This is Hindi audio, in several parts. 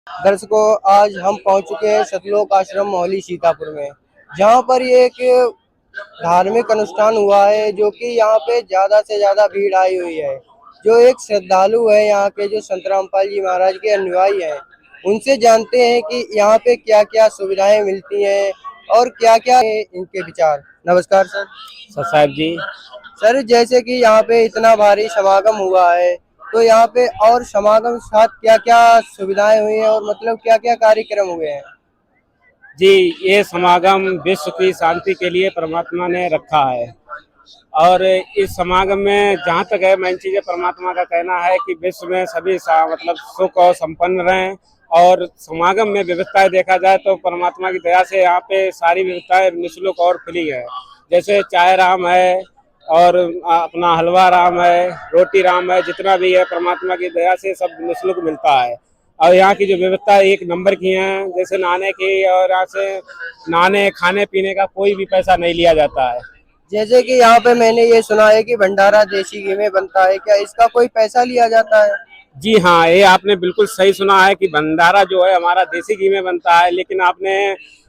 दर्शकों, आज हम पहुंच चुके हैं सतलोक आश्रम मोहाली सीतापुर में, जहां पर ये एक धार्मिक अनुष्ठान हुआ है, जो कि यहाँ पे ज्यादा से ज्यादा भीड़ आई हुई है। जो एक श्रद्धालु है यहाँ के, जो संत रामपाल जी महाराज के अनुयायी हैं, उनसे जानते हैं कि यहाँ पे क्या क्या सुविधाएं मिलती हैं और क्या क्या है इनके विचार। नमस्कार सर। सर साहब जी। सर, जैसे कि यहाँ पे इतना भारी समागम हुआ है, तो यहाँ पे और समागम के साथ क्या क्या सुविधाएं हुई हैं और मतलब क्या क्या कार्यक्रम हुए हैं? जी, ये समागम विश्व की शांति के लिए परमात्मा ने रखा है। और इस समागम में जहाँ तक है मेन चीज़ है, परमात्मा का कहना है कि विश्व में सभी मतलब सुख और संपन्न रहें। और समागम में व्यवस्थाएं देखा जाए तो परमात्मा की दया से यहाँ पे सारी व्यवस्थाएं निःशुल्क और फ्री है। जैसे चाय राम है और अपना हलवा राम है, रोटी राम है, जितना भी है परमात्मा की दया से सब निःशुल्क मिलता है। और यहाँ की जो व्यवस्था एक नंबर की है, जैसे नहाने की, और यहाँ से नहाने खाने पीने का कोई भी पैसा नहीं लिया जाता है। जैसे कि यहाँ पे मैंने ये सुना है कि भंडारा देसी घी में बनता है, क्या इसका कोई पैसा लिया जाता है? जी हाँ, ये आपने बिल्कुल सही सुना है कि भंडारा जो है हमारा देसी घी में बनता है। लेकिन आपने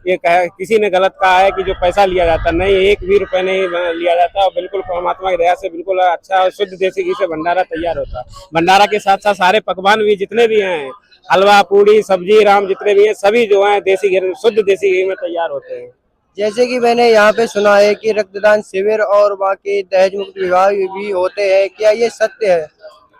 ये कहा, किसी ने गलत कहा है कि जो पैसा लिया जाता है, नहीं, एक भी रुपए नहीं लिया जाता। और बिल्कुल परमात्मा की दया से बिल्कुल अच्छा और शुद्ध देसी घी से भंडारा तैयार होता है। भंडारा के साथ साथ सारे पकवान भी जितने भी हैं, हलवा पूड़ी सब्जी राम जितने भी हैं, सभी जो है देसी घी, शुद्ध देसी घी में तैयार होते हैं। जैसे कि मैंने यहाँ पे सुना है कि रक्तदान शिविर और बाकी दहेज मुक्त विवाह भी होते हैं, क्या ये सत्य है?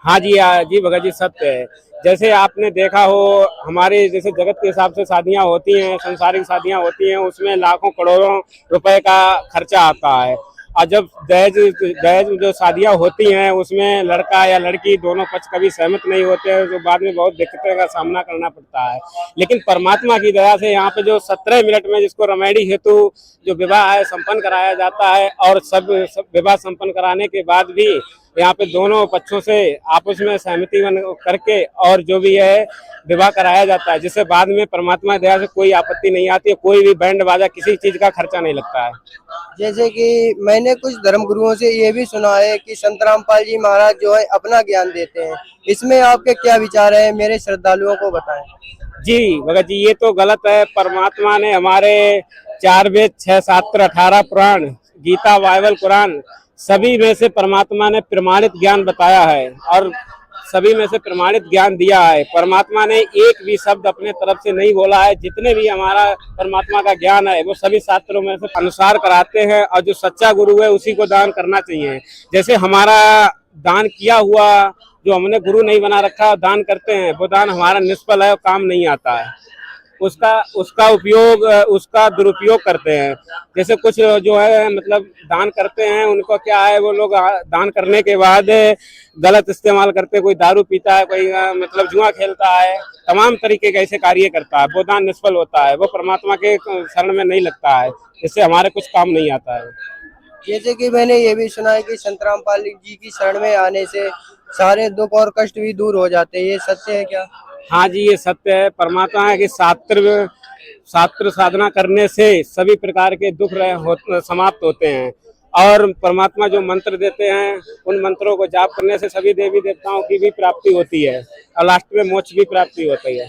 हाँ जी, जी भगत जी, सत्य है। जैसे आपने देखा हो, हमारे जैसे जगत के हिसाब से शादियां होती हैं, संसारिक शादियां होती हैं, उसमें लाखों करोड़ों रुपए का खर्चा आता है। और जब दहेज दहेज जो शादियां होती हैं, उसमें लड़का या लड़की दोनों पक्ष कभी सहमत नहीं होते हैं, तो बाद में बहुत दिक्कतों का सामना करना पड़ता है। लेकिन परमात्मा की दया से यहाँ पे जो 17 मिनट में जिसको रमेडी हेतु जो विवाह है संपन्न कराया जाता है, और सब विवाह संपन्न कराने के बाद भी यहाँ पे दोनों पक्षों से आपस में सहमति करके और जो भी है विवाह कराया जाता है, जिससे बाद में परमात्मा दया से कोई आपत्ति नहीं आती है, कोई भी बैंड बाजा किसी चीज का खर्चा नहीं लगता है। जैसे कि मैंने कुछ धर्म गुरुओं से ये भी सुना है कि संत रामपाल जी महाराज जो है अपना ज्ञान देते हैं, इसमें आपके क्या विचार है, मेरे श्रद्धालुओं को बताएं। जी भगत जी, ये तो गलत है। परमात्मा ने हमारे 4 वेद, 6 शास्त्र, 18 पुराण, गीता, बाइबल, कुरान, सभी में से परमात्मा ने प्रमाणित ज्ञान बताया है और सभी में से प्रमाणित ज्ञान दिया है। परमात्मा ने एक भी शब्द अपने तरफ से नहीं बोला है। जितने भी हमारा परमात्मा का ज्ञान है वो सभी शास्त्रों में से अनुसार कराते हैं, और जो सच्चा गुरु है उसी को दान करना चाहिए। जैसे हमारा दान किया हुआ, जो हमने गुरु नहीं बना रखा, दान करते हैं, वो दान हमारा निष्फल है और काम नहीं आता है। उसका उसका उपयोग, उसका दुरुपयोग करते हैं। जैसे कुछ जो है मतलब दान करते हैं, उनको क्या है, वो लोग दान करने के बाद गलत इस्तेमाल करते हैं। कोई दारू पीता है, कोई मतलब जुआ खेलता है, तमाम तरीके के ऐसे कार्य करता है, वो दान निष्फल होता है, वो परमात्मा के शरण में नहीं लगता है, इससे हमारे कुछ काम नहीं आता है। जैसे कि मैंने ये भी सुना है कि संत रामपाल जी की शरण में आने से सारे दुख और कष्ट भी दूर हो जाते हैं, ये सत्य है क्या? हाँ जी, ये सत्य है। परमात्मा है कि शास्त्र साधना करने से सभी प्रकार के दुख समाप्त होते हैं। और परमात्मा जो मंत्र देते हैं, उन मंत्रों को जाप करने से सभी देवी देवताओं की भी प्राप्ति होती है और लास्ट में मोक्ष की प्राप्ति होती है।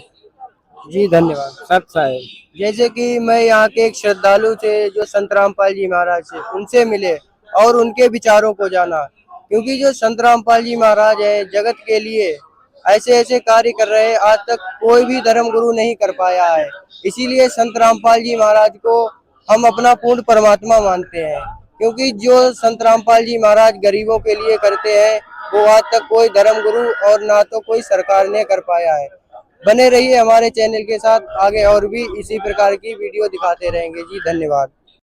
जी धन्यवाद। सत्य है। जैसे कि मैं यहाँ के एक श्रद्धालु थे जो संत रामपाल जी महाराज से उनसे मिले और उनके विचारों को जाना, क्योंकि जो संत रामपाल जी महाराज है जगत के लिए ऐसे ऐसे कार्य कर रहे हैं, आज तक कोई भी धर्म गुरु नहीं कर पाया है। इसीलिए संत रामपाल जी महाराज को हम अपना पूर्ण परमात्मा मानते हैं, क्योंकि जो संत रामपाल जी महाराज गरीबों के लिए करते हैं वो आज तक कोई धर्म गुरु और ना तो कोई सरकार ने कर पाया है। बने रहिए हमारे चैनल के साथ, आगे और भी इसी प्रकार की वीडियो दिखाते रहेंगे। जी धन्यवाद।